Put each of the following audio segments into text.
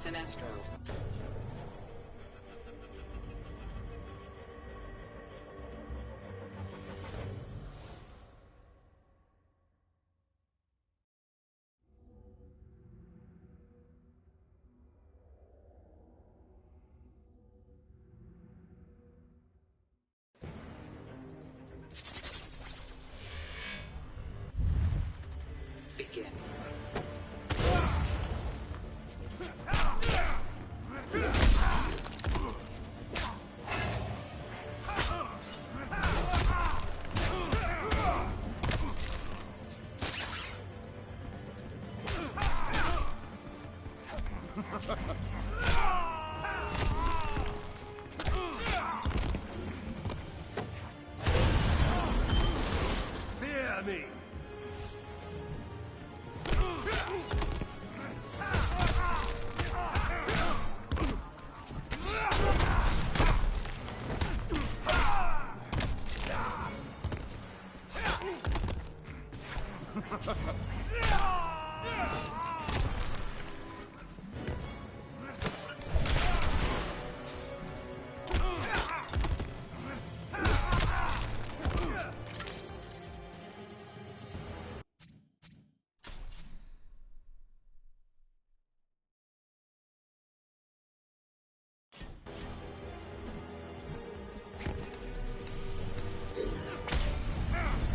Sinestro. Begin. Fear me!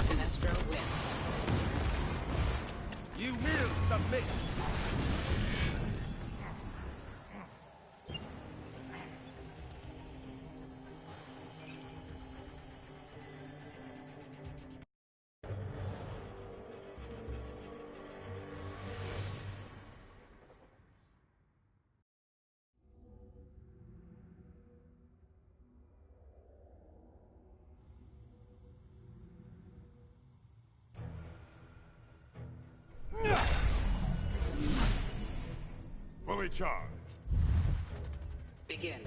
Sinestro wins. You will submit! Fully charged. Begin.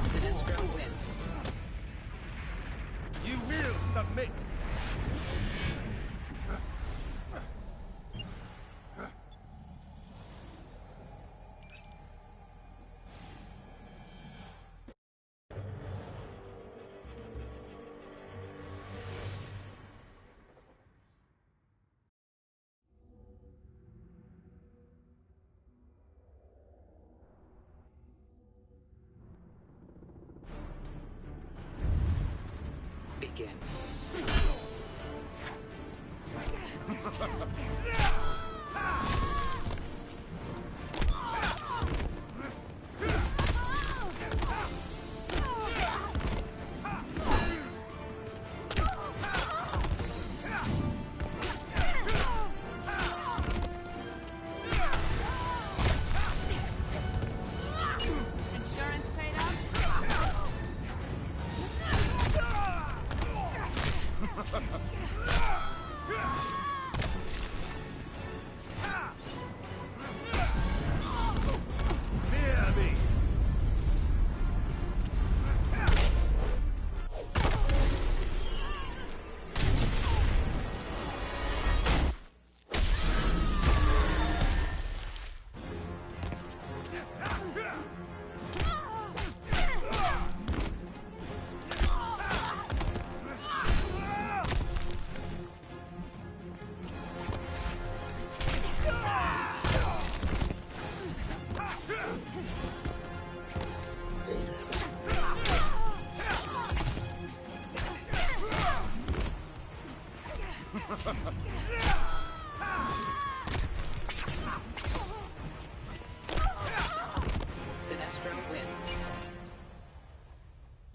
Sinestro wins. You will submit! Begin. Insurance paid up?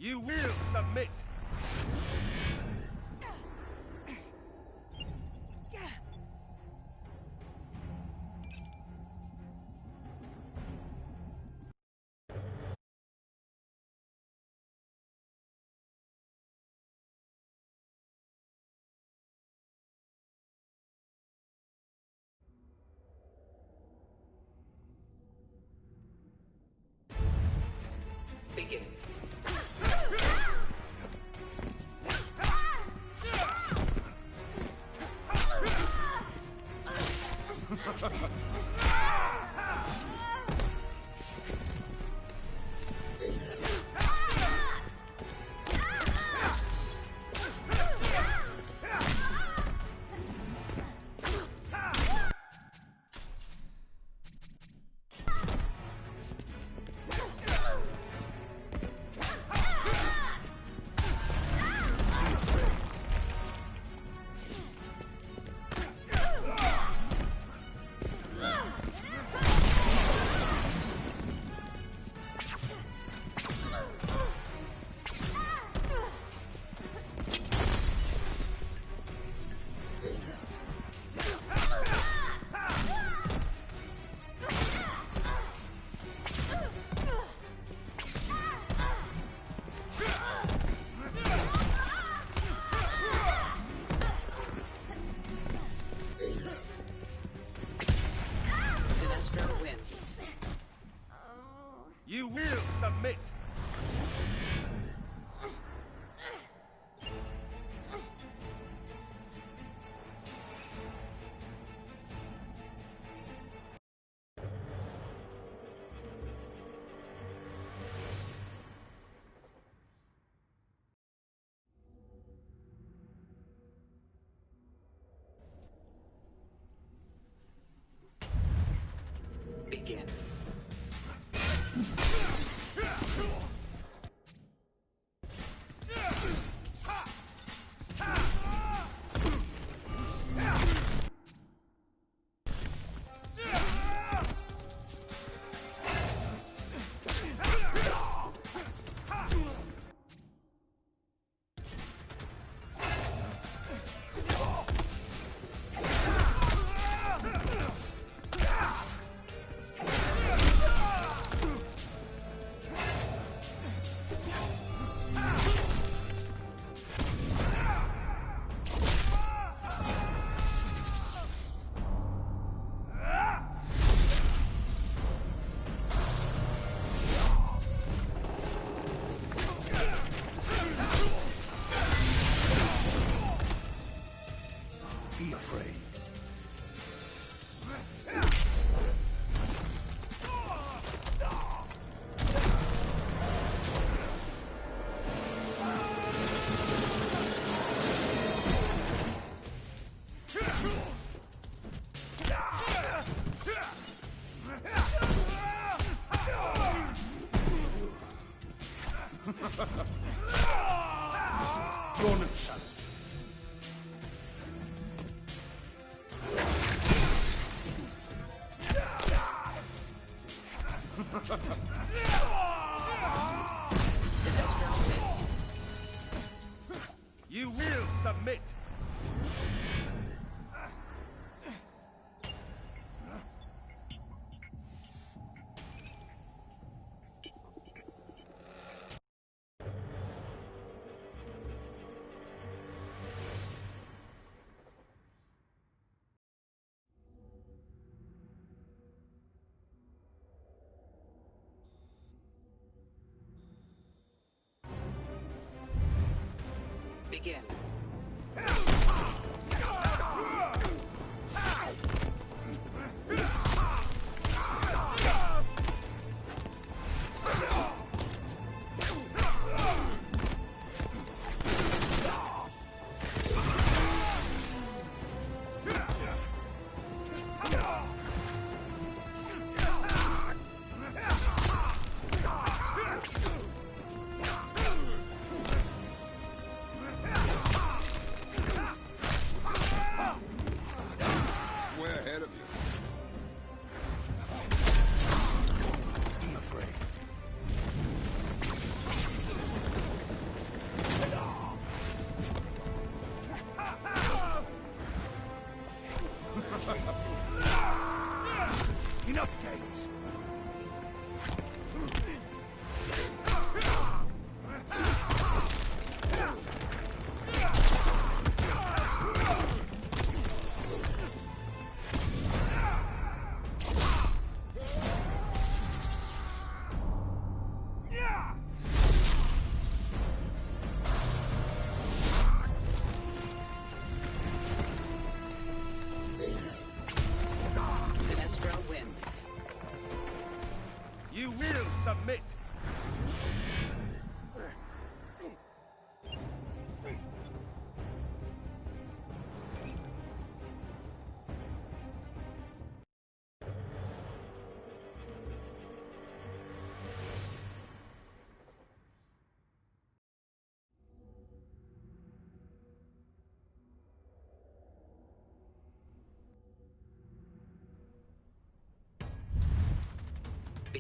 You will submit. Begin. You will submit. Begin. Be afraid. Gonna challenge. You will submit. Begin.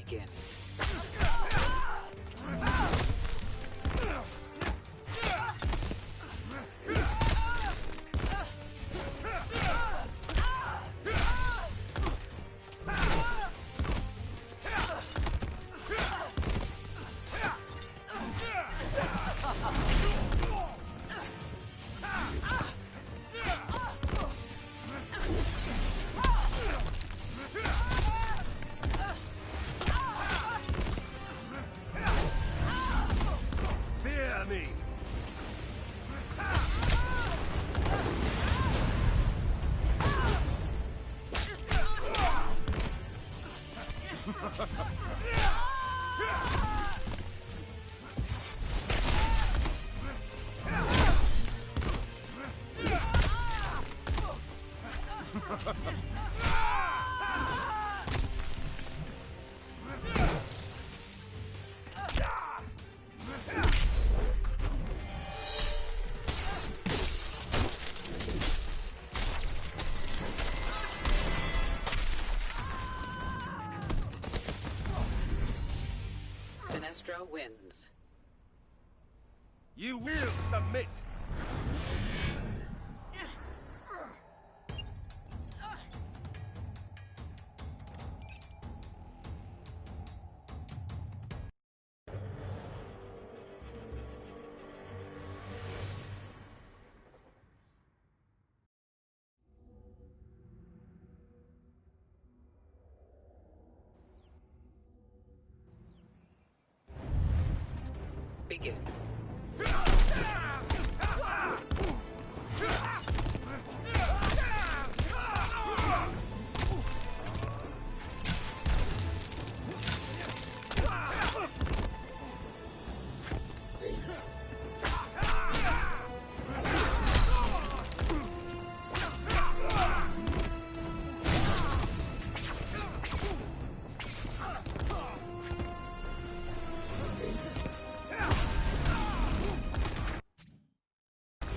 Begin. Fear me. Sinestro wins. You will submit. Begin.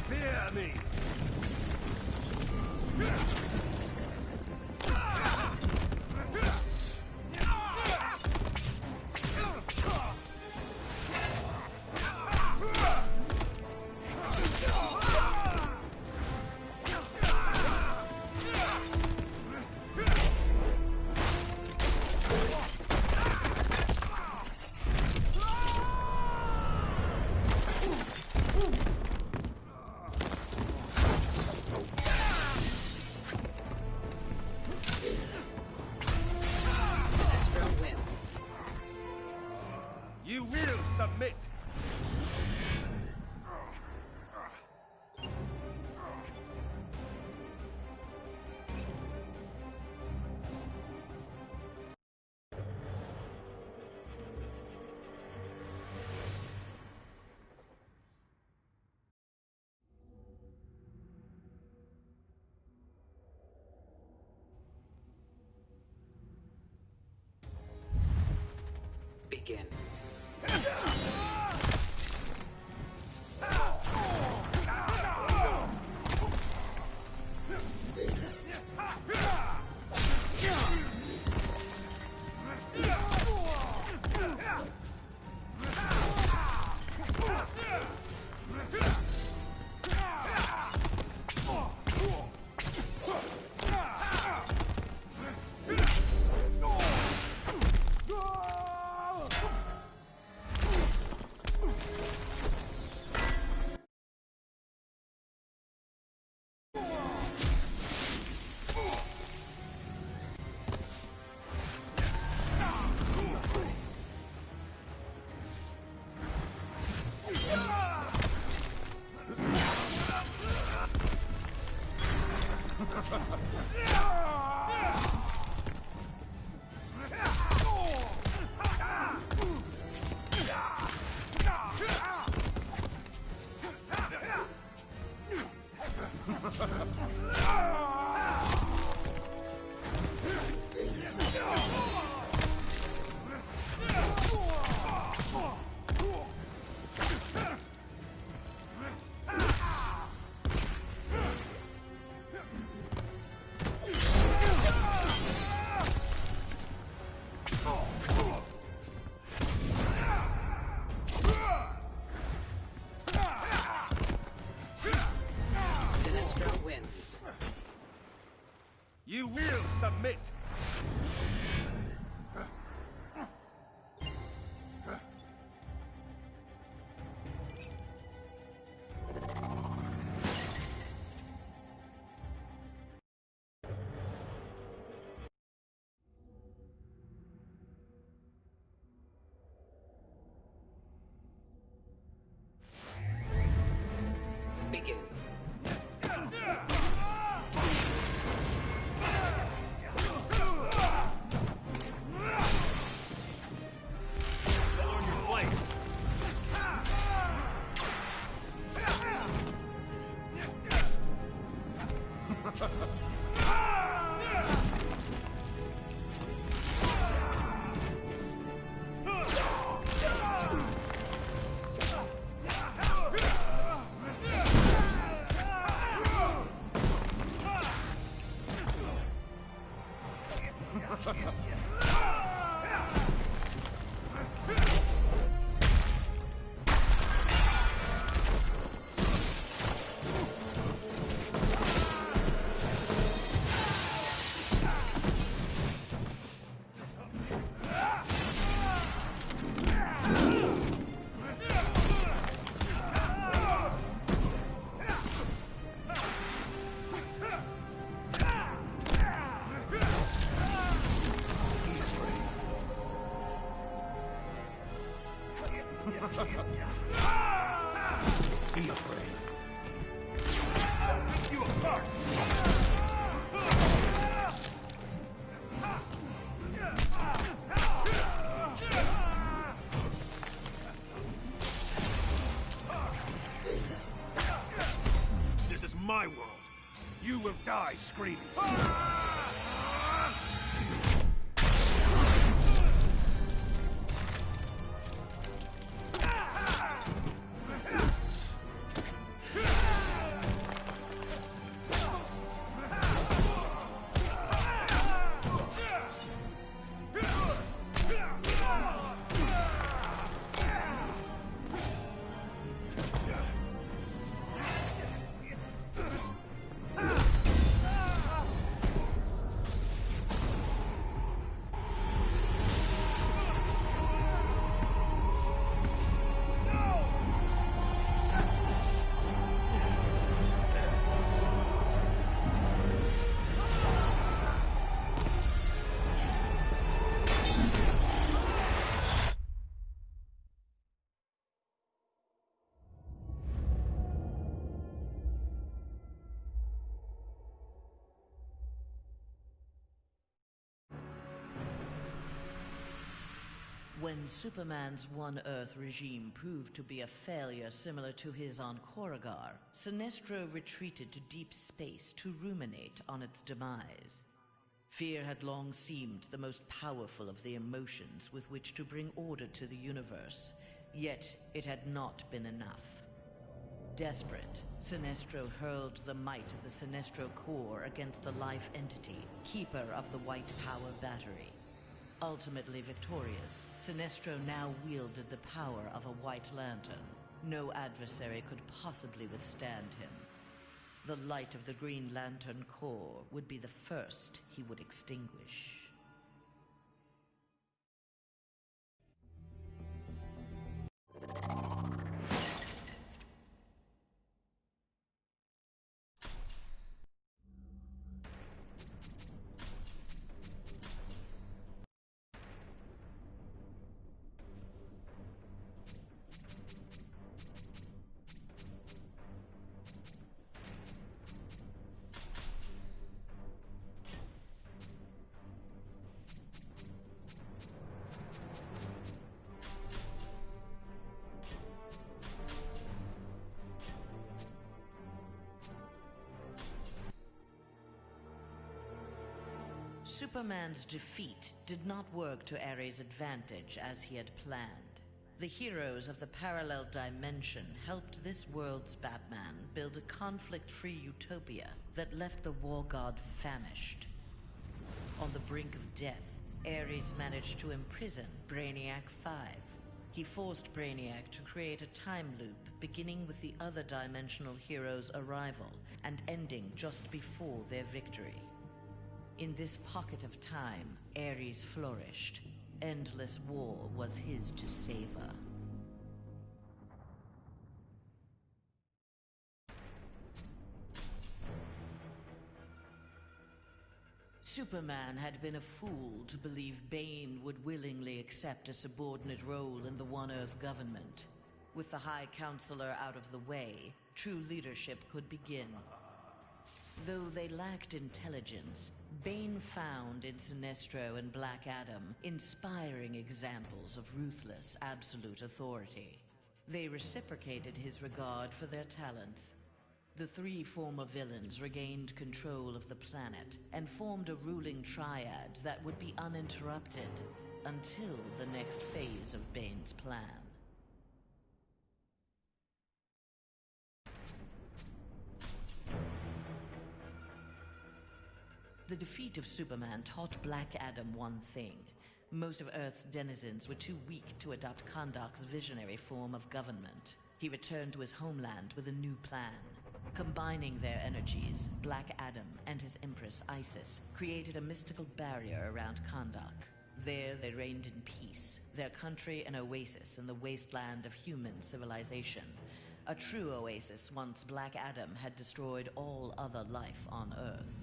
Fear me. Sinestro wins. You will submit. Begin. submit. Begin. On your place. Be afraid. I'll rip you apart. This is my world. You will die screaming. When Superman's One Earth regime proved to be a failure similar to his on Korrigar, Sinestro retreated to deep space to ruminate on its demise. Fear had long seemed the most powerful of the emotions with which to bring order to the universe, yet it had not been enough. Desperate, Sinestro hurled the might of the Sinestro core against the life entity, keeper of the White Power Battery. Ultimately victorious, Sinestro now wielded the power of a White Lantern. No adversary could possibly withstand him. The light of the Green Lantern core would be the first he would extinguish. Superman's defeat did not work to Ares' advantage as he had planned. The heroes of the parallel dimension helped this world's Batman build a conflict-free utopia that left the war god famished. On the brink of death, Ares managed to imprison Brainiac 5. He forced Brainiac to create a time loop beginning with the other dimensional heroes' arrival and ending just before their victory. In this pocket of time, Ares flourished. Endless war was his to savor. Superman had been a fool to believe Bane would willingly accept a subordinate role in the One Earth government. With the High Counselor out of the way, true leadership could begin. Though they lacked intelligence, Bane found in Sinestro and Black Adam inspiring examples of ruthless, absolute authority. They reciprocated his regard for their talents. The three former villains regained control of the planet and formed a ruling triad that would be uninterrupted until the next phase of Bane's plan. The defeat of Superman taught Black Adam one thing. Most of Earth's denizens were too weak to adopt Kandak's visionary form of government. He returned to his homeland with a new plan. Combining their energies, Black Adam and his Empress Isis created a mystical barrier around Kandak. There they reigned in peace, their country an oasis in the wasteland of human civilization. A true oasis once Black Adam had destroyed all other life on Earth.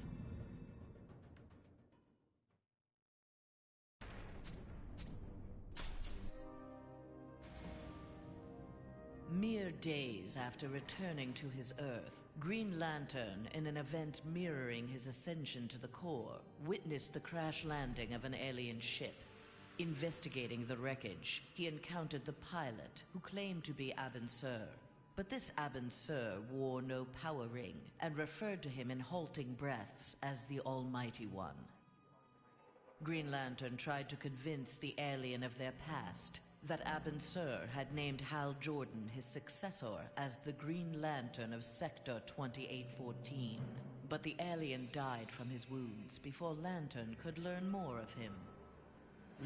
Mere days after returning to his Earth, Green Lantern, in an event mirroring his ascension to the core, witnessed the crash landing of an alien ship. Investigating the wreckage, he encountered the pilot, who claimed to be Abin Sur. But this Abin Sur wore no power ring, and referred to him in halting breaths as the Almighty One. Green Lantern tried to convince the alien of their past, that Abin Sur had named Hal Jordan his successor as the Green Lantern of Sector 2814. But the alien died from his wounds before Lantern could learn more of him.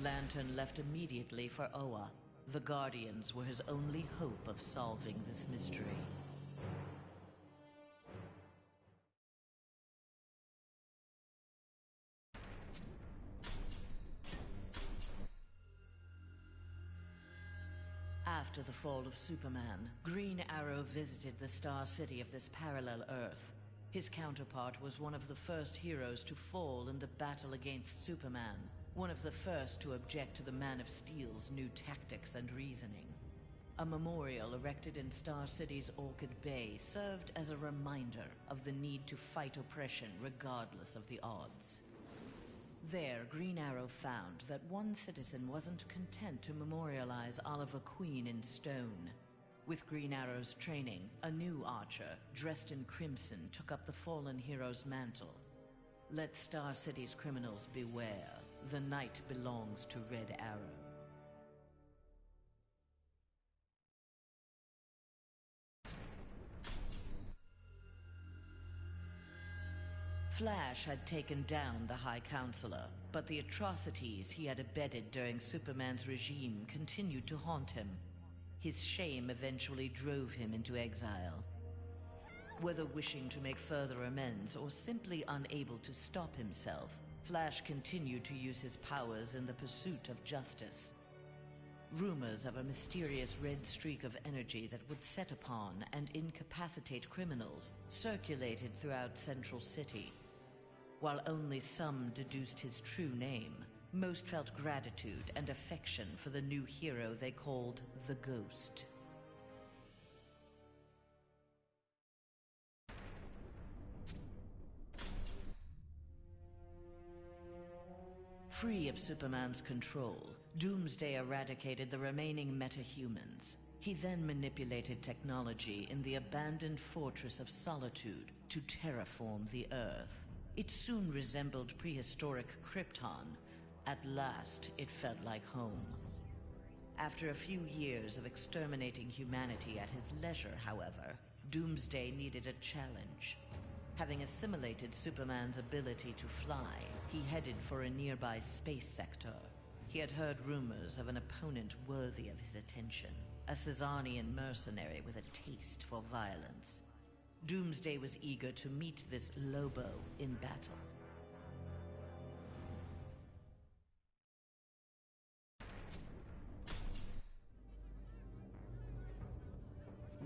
Lantern left immediately for Oa. The Guardians were his only hope of solving this mystery. After the fall of Superman, Green Arrow visited the Star City of this parallel Earth. His counterpart was one of the first heroes to fall in the battle against Superman, one of the first to object to the Man of Steel's new tactics and reasoning. A memorial erected in Star City's Orchid Bay served as a reminder of the need to fight oppression regardless of the odds. There, Green Arrow found that one citizen wasn't content to memorialize Oliver Queen in stone. With Green Arrow's training, a new archer, dressed in crimson, took up the fallen hero's mantle. Let Star City's criminals beware. The night belongs to Red Arrow. Flash had taken down the High Counselor, but the atrocities he had abetted during Superman's regime continued to haunt him. His shame eventually drove him into exile. Whether wishing to make further amends or simply unable to stop himself, Flash continued to use his powers in the pursuit of justice. Rumors of a mysterious red streak of energy that would set upon and incapacitate criminals circulated throughout Central City. While only some deduced his true name, most felt gratitude and affection for the new hero they called the Ghost. Free of Superman's control, Doomsday eradicated the remaining metahumans. He then manipulated technology in the abandoned Fortress of Solitude to terraform the Earth. It soon resembled prehistoric Krypton. At last, it felt like home. After a few years of exterminating humanity at his leisure, however, Doomsday needed a challenge. Having assimilated Superman's ability to fly, he headed for a nearby space sector. He had heard rumors of an opponent worthy of his attention, a Caesarian mercenary with a taste for violence. Doomsday was eager to meet this Lobo in battle.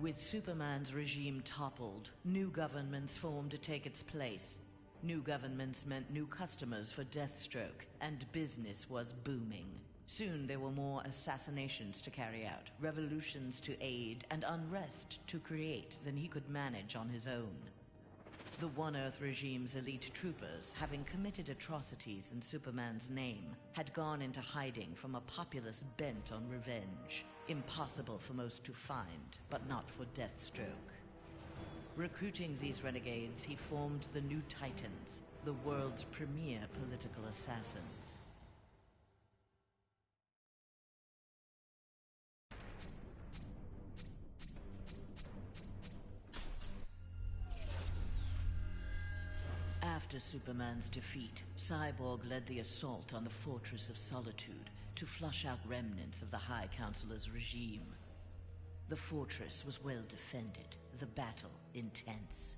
With Superman's regime toppled, new governments formed to take its place. New governments meant new customers for Deathstroke, and business was booming. Soon there were more assassinations to carry out, revolutions to aid, and unrest to create than he could manage on his own. The One Earth regime's elite troopers, having committed atrocities in Superman's name, had gone into hiding from a populace bent on revenge. Impossible for most to find, but not for Deathstroke. Recruiting these renegades, he formed the New Titans, the world's premier political assassins. After Superman's defeat, Cyborg led the assault on the Fortress of Solitude to flush out remnants of the High Counselor's regime. The fortress was well defended, the battle intense.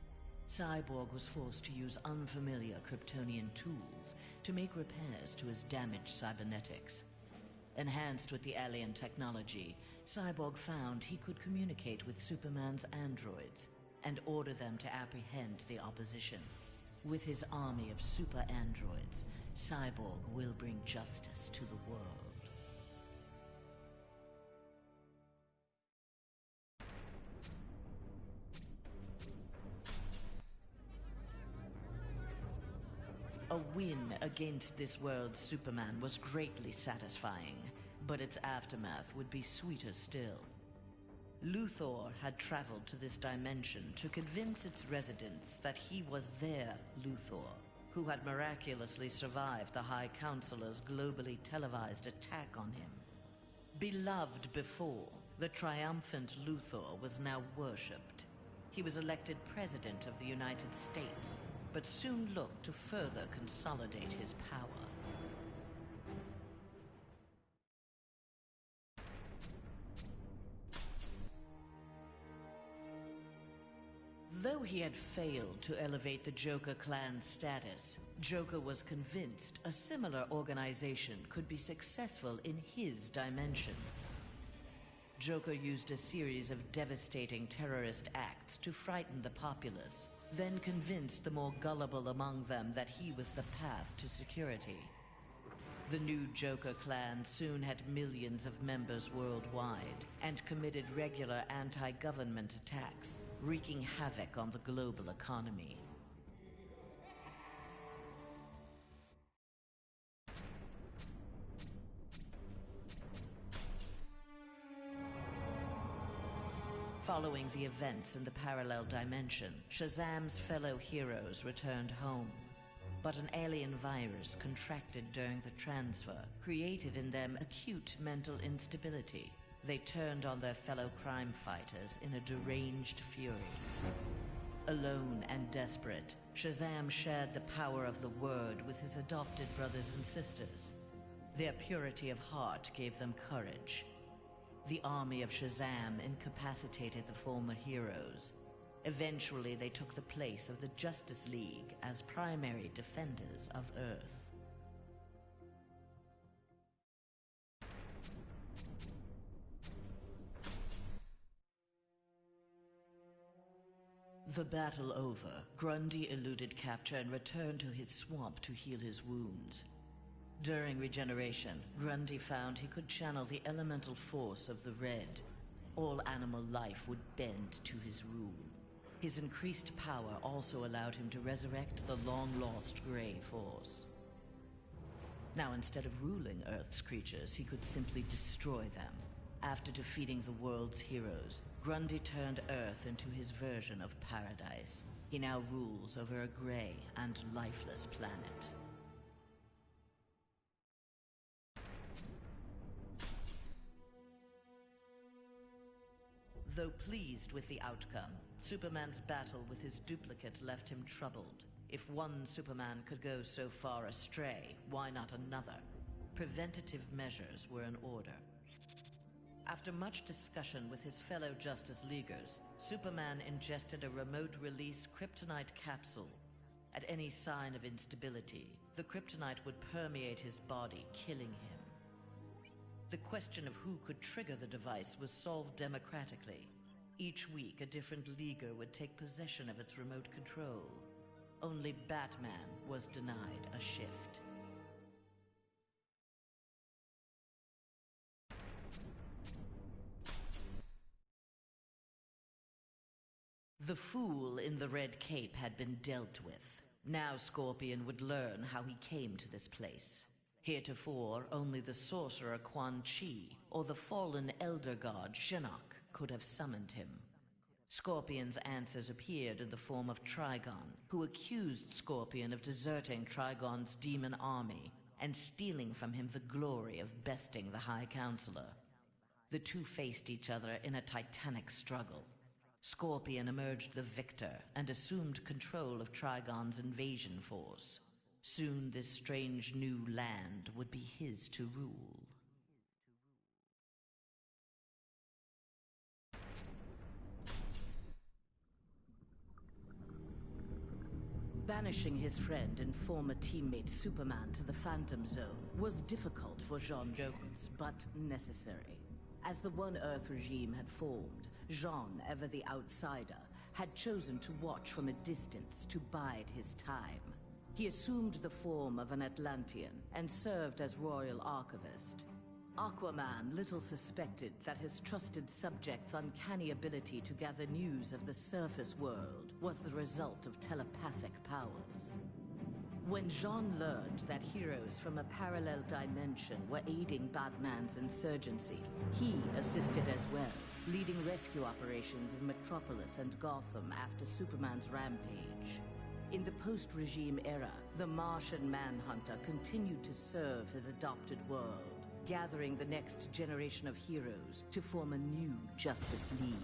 Cyborg was forced to use unfamiliar Kryptonian tools to make repairs to his damaged cybernetics. Enhanced with the alien technology, Cyborg found he could communicate with Superman's androids and order them to apprehend the opposition. With his army of super androids, Cyborg will bring justice to the world. A win against this world's Superman was greatly satisfying, but its aftermath would be sweeter still. Luthor had traveled to this dimension to convince its residents that he was their Luthor, who had miraculously survived the High Counselor's globally televised attack on him. Beloved before, the triumphant Luthor was now worshipped. He was elected President of the United States, but soon looked to further consolidate his power. Though he had failed to elevate the Joker clan's status, Joker was convinced a similar organization could be successful in his dimension. Joker used a series of devastating terrorist acts to frighten the populace, then convinced the more gullible among them that he was the path to security. The new Joker clan soon had millions of members worldwide and committed regular anti-government attacks, wreaking havoc on the global economy. Following the events in the parallel dimension, Shazam's fellow heroes returned home. But an alien virus contracted during the transfer created in them acute mental instability. They turned on their fellow crime fighters in a deranged fury. Alone and desperate, Shazam shared the power of the Word with his adopted brothers and sisters. Their purity of heart gave them courage. The army of Shazam incapacitated the former heroes. Eventually, they took the place of the Justice League as primary defenders of Earth. The battle over, Grundy eluded capture and returned to his swamp to heal his wounds. During regeneration, Grundy found he could channel the elemental force of the Red. All animal life would bend to his rule. His increased power also allowed him to resurrect the long-lost Grey Force. Now, instead of ruling Earth's creatures, he could simply destroy them. After defeating the world's heroes, Grundy turned Earth into his version of paradise. He now rules over a gray and lifeless planet. Though pleased with the outcome, Superman's battle with his duplicate left him troubled. If one Superman could go so far astray, why not another? Preventative measures were in order. After much discussion with his fellow Justice Leaguers, Superman ingested a remote-release kryptonite capsule. At any sign of instability, the kryptonite would permeate his body, killing him. The question of who could trigger the device was solved democratically. Each week, a different leaguer would take possession of its remote control. Only Batman was denied a shift. The fool in the red cape had been dealt with. Now Scorpion would learn how he came to this place. Heretofore, only the sorcerer Quanti or the fallen elder god Shinnok could have summoned him. Scorpion's answers appeared in the form of Trigon, who accused Scorpion of deserting Trigon's demon army and stealing from him the glory of besting the High Counselor. The two faced each other in a titanic struggle. Scorpion emerged the victor and assumed control of Trigon's invasion force. Soon this strange new land would be his to rule. Banishing his friend and former teammate Superman to the Phantom Zone was difficult for Jean Jones, but necessary. As the One Earth regime had formed, Jean, ever the outsider, had chosen to watch from a distance to bide his time. He assumed the form of an Atlantean and served as royal archivist. Aquaman little suspected that his trusted subject's uncanny ability to gather news of the surface world was the result of telepathic powers. When Jean learned that heroes from a parallel dimension were aiding Batman's insurgency, he assisted as well, leading rescue operations in Metropolis and Gotham after Superman's rampage. In the post-regime era, the Martian Manhunter continued to serve his adopted world, gathering the next generation of heroes to form a new Justice League.